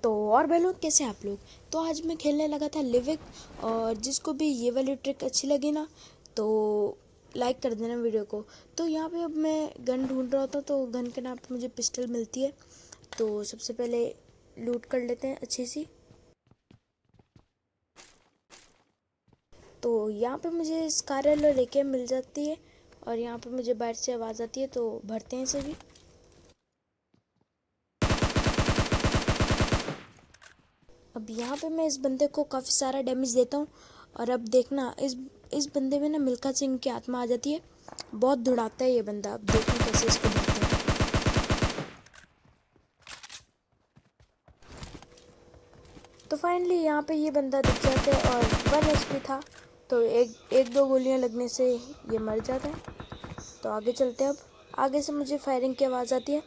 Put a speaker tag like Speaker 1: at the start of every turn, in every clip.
Speaker 1: तो और भाई लोग, कैसे हैं आप लोग। तो आज मैं खेलने लगा था लिविक। और जिसको भी ये वाली ट्रिक अच्छी लगी ना, तो लाइक कर देना वीडियो को। तो यहाँ पे अब मैं गन ढूंढ रहा था, तो गन के नाम पे मुझे पिस्टल मिलती है। तो सबसे पहले लूट कर लेते हैं अच्छी सी। तो यहाँ पे मुझे स्कारल और एके मिल जाती है। और यहाँ पे मुझे बाहर से आवाज़ आती है, तो भरते हैं इसे भी। अब यहाँ पे मैं इस बंदे को काफ़ी सारा डैमेज देता हूँ। और अब देखना, इस बंदे में ना मिल्खा सिंह की आत्मा आ जाती है। बहुत दौड़ाता है ये बंदा। अब देखना कैसे इसको मारते हैं। तो फाइनली यहाँ पे ये बंदा दिख जाता है और 1 HP था। तो एक एक दो गोलियाँ लगने से ये मर जाता है। तो आगे चलते हैं। अब आगे से मुझे फायरिंग की आवाज़ आती है,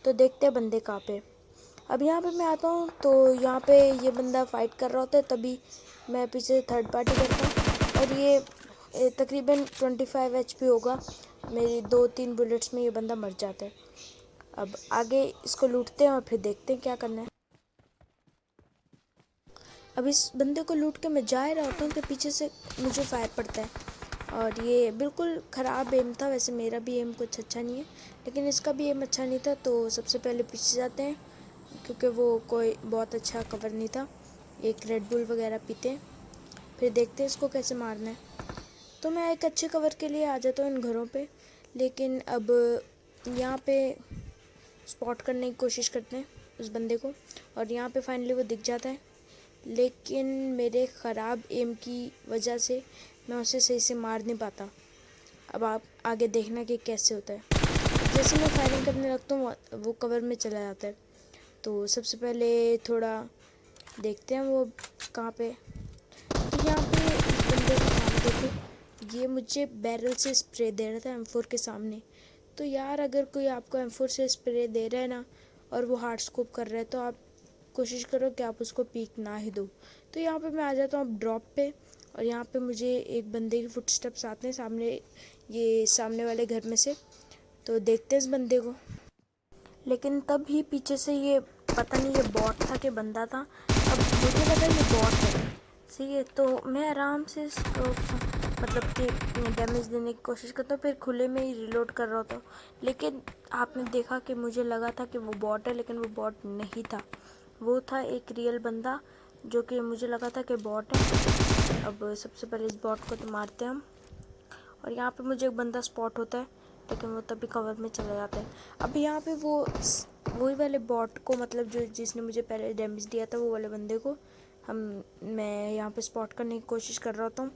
Speaker 1: तो देखते हैं बंदे कहाँ पे। अब यहाँ पे मैं आता हूँ, तो यहाँ पे ये बंदा फाइट कर रहा होता है, तभी मैं पीछे थर्ड पार्टी करता हूँ। और ये तकरीबन 25 HP होगा। मेरी 2-3 बुलेट्स में ये बंदा मर जाता है। अब आगे इसको लूटते हैं और फिर देखते हैं क्या करना है। अब इस बंदे को लूट के मैं जा ही रहा होता हूँ कि पीछे से मुझे फायर पड़ता है। और ये बिल्कुल ख़राब एम था। वैसे मेरा भी एम कुछ अच्छा नहीं है, लेकिन इसका भी एम अच्छा नहीं था। तो सबसे पहले पीछे जाते हैं, क्योंकि वो कोई बहुत अच्छा कवर नहीं था। एक रेड बुल वगैरह पीते हैं, फिर देखते हैं इसको कैसे मारना है। तो मैं एक अच्छे कवर के लिए आ जाता हूँ इन घरों पे। लेकिन अब यहाँ पे स्पॉट करने की कोशिश करते हैं उस बंदे को। और यहाँ पे फाइनली वो दिख जाता है, लेकिन मेरे ख़राब एम की वजह से मैं उसे सही से मार नहीं पाता। अब आप आगे देखना कि कैसे होता है। जैसे मैं फायरिंग करने लगता हूँ, वो कवर में चला जाता है। तो सबसे पहले थोड़ा देखते हैं वो कहाँ पे। तो यहाँ पे इस बंदे का काम देखो, ये मुझे बैरल से स्प्रे दे रहा था M4 के सामने। तो यार, अगर कोई आपको M4 से स्प्रे दे रहा है ना, और वो हार्ड स्कोप कर रहा है, तो आप कोशिश करो कि आप उसको पीक ना ही दो। तो यहाँ पे मैं आ जाता हूँ अब ड्रॉप पे। और यहाँ पे मुझे एक बंदे की फुटस्टेप्स आते हैं सामने, ये सामने वाले घर में से। तो देखते हैं इस बंदे को। लेकिन तब ही पीछे से ये, पता नहीं ये बॉट था कि बंदा था। अब मुझे लगा ये बॉट है। सही है, तो मैं आराम से इसको मतलब कि डैमेज देने की कोशिश करता हूँ, फिर खुले में ही रिलोड कर रहा था। लेकिन आपने देखा कि मुझे लगा था कि वो बॉट है, लेकिन वो बॉट नहीं था। वो था एक रियल बंदा, जो कि मुझे लगा था कि बॉट है। अब सबसे पहले इस बॉट को तो मारते हैं हम। और यहाँ पे मुझे एक बंदा स्पॉट होता है, लेकिन वो तभी कवर में चला जाता है। अब यहाँ पे वही वाले बॉट को, मतलब जो जिसने मुझे पहले डैमेज दिया था, वो वाले बंदे को मैं यहाँ पे स्पॉट करने की कोशिश कर रहा था।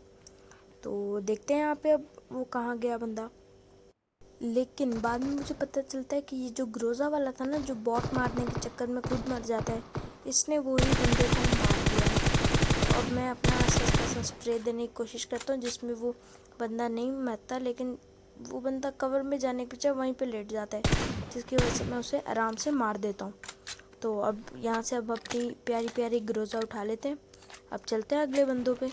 Speaker 1: तो देखते हैं यहाँ पे अब वो कहाँ गया बंदा। लेकिन बाद में मुझे पता चलता है कि ये जो ग्रोजा वाला था ना, जो बॉट मारने के चक्कर में खुद मर जाता है, इसने वही बंदे को मार दिया। अब मैं अपना सस्ता सा स्प्रे देने की कोशिश करता हूँ, जिसमें वो बंदा नहीं मरता, लेकिन वो बंदा कवर में जाने के बजाय वहीं पे लेट जाता है, जिसकी वजह से मैं उसे आराम से मार देता हूँ। तो अब यहाँ से अब अपनी प्यारी प्यारी ग्रोजा उठा लेते हैं। अब चलते हैं अगले बंदों पे।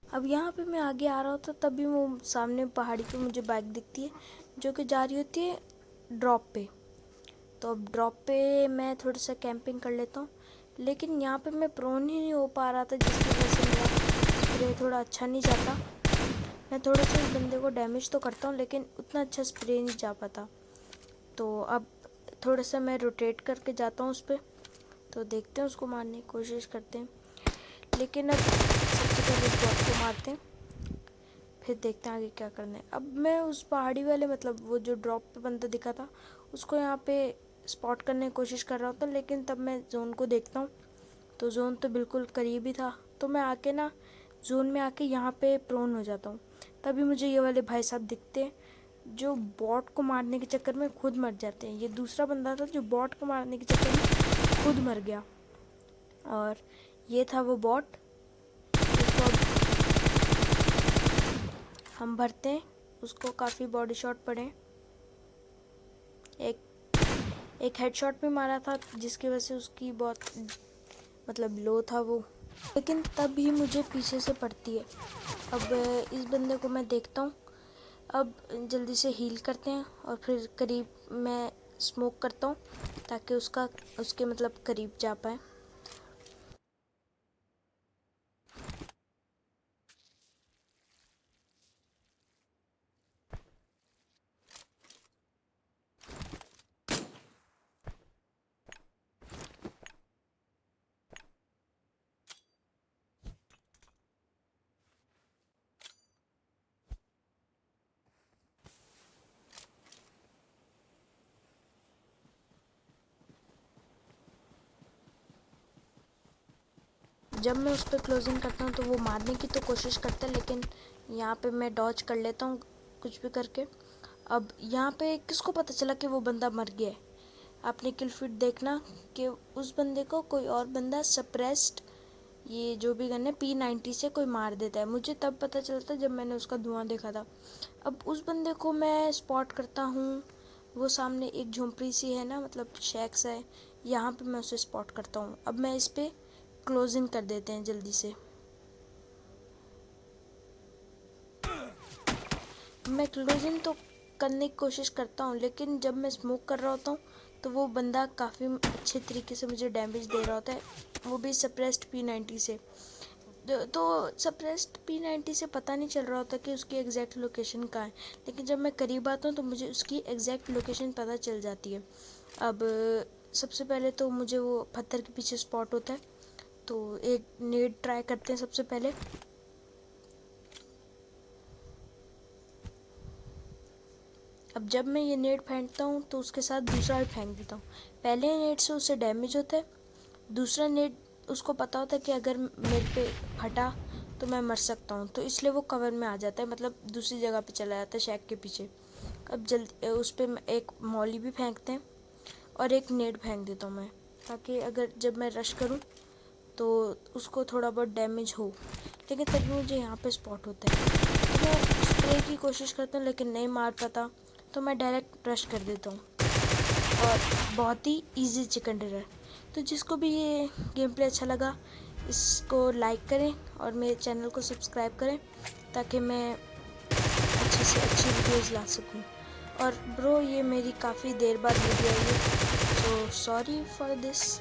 Speaker 1: अब यहाँ पे मैं आगे आ रहा होता, तभी वो सामने पहाड़ी पे मुझे बाइक दिखती है, जो कि जा रही होती है ड्रॉप पे। तो अब ड्रॉप पे मैं थोड़ा सा कैंपिंग कर लेता हूँ। लेकिन यहाँ पे मैं प्रोन ही नहीं हो पा रहा था, जिसकी वजह से मेरा स्प्रे थोड़ा अच्छा नहीं जाता। मैं थोड़ा सा उस बंदे को डैमेज तो करता हूँ, लेकिन उतना अच्छा स्प्रे नहीं जा पाता। तो अब थोड़ा सा मैं रोटेट करके जाता हूँ उस पर। तो देखते हैं, उसको मारने की कोशिश करते हैं। लेकिन अब सबसे पहले इस बॉट को मारते हैं, फिर देखते हैं आगे क्या करना है। अब मैं उस पहाड़ी वाले, मतलब वो जो ड्रॉप पे बंदा दिखा था, उसको यहाँ पे स्पॉट करने की कोशिश कर रहा था। लेकिन तब मैं जोन को देखता हूँ, तो जोन तो बिल्कुल करीब ही था। तो मैं आके जोन में आके यहाँ पे प्रोन हो जाता हूँ। तभी मुझे ये वाले भाई साहब दिखते हैं। जो बॉट को मारने के चक्कर में खुद मर जाते हैं। ये दूसरा बंदा था जो बॉट को मारने के चक्कर में खुद मर गया, और ये था वो बॉट जिसको अब हम भरते हैं। उसको काफ़ी बॉडी शॉट पड़े, एक हेडशॉट भी मारा था जिसकी वजह से उसकी बहुत मतलब लो था वो, लेकिन तब भी मुझे पीछे से पड़ती है। अब इस बंदे को मैं देखता हूँ। अब जल्दी से हील करते हैं और फिर करीब मैं स्मोक करता हूँ ताकि उसके मतलब करीब जा पाए। जब मैं उस पर क्लोजिंग करता हूँ तो वो मारने की तो कोशिश करता है, लेकिन यहाँ पे मैं डॉज कर लेता हूँ कुछ भी करके। अब यहाँ पे किसको पता चला कि वो बंदा मर गया है? आपने किल फीड देखना कि उस बंदे को कोई और बंदा सप्रेस्ड ये जो भी गन है P90 से कोई मार देता है। मुझे तब पता चलता जब मैंने उसका धुआं देखा था। अब उस बंदे को मैं स्पॉट करता हूँ, वो सामने एक झोंपड़ी सी है ना, मतलब शैक्स है, यहाँ पे मैं उसे स्पॉट करता हूँ। अब मैं इस पे क्लोजिंग कर देते हैं जल्दी से। मैं क्लोजिंग तो करने की कोशिश करता हूँ, लेकिन जब मैं स्मोक कर रहा होता हूँ तो वो बंदा काफ़ी अच्छे तरीके से मुझे डैमेज दे रहा होता है, वो भी सप्रेस्ड P90 से। तो सप्रेस्ड P90 से पता नहीं चल रहा होता कि उसकी एग्जैक्ट लोकेशन कहाँ है, लेकिन जब मैं करीब आता हूँ तो मुझे उसकी एग्जैक्ट लोकेशन पता चल जाती है। अब सबसे पहले तो मुझे वो पत्थर के पीछे स्पॉट होता है, तो एक नेड ट्राई करते हैं सबसे पहले। अब जब मैं ये नेट फेंकता हूँ तो उसके साथ दूसरा भी फेंक देता हूँ। पहले नेट से उसे डैमेज होता है, दूसरा नेट उसको पता होता है कि अगर मेरे पे फटा तो मैं मर सकता हूँ, तो इसलिए वो कवर में आ जाता है, मतलब दूसरी जगह पे चला जाता है शैक के पीछे। अब जल्दी उस पर एक मॉली भी फेंकते हैं और एक नेट फेंक देता हूँ मैं, ताकि अगर जब मैं रश करूँ तो उसको थोड़ा बहुत डैमेज हो। लेकिन तभी मुझे यहाँ पे स्पॉट होता है, तो मैं स्प्रे की कोशिश करता हूँ लेकिन नहीं मार पाता, तो मैं डायरेक्ट रश कर देता हूँ। और बहुत ही इजी चिकन डिनर। तो जिसको भी ये गेम प्ले अच्छा लगा इसको लाइक करें और मेरे चैनल को सब्सक्राइब करें, ताकि मैं अच्छे से अच्छी वीडियोज़ ला सकूं। और ब्रो ये मेरी काफ़ी देर बाद वीडियो आई है, तो सॉरी फॉर दिस।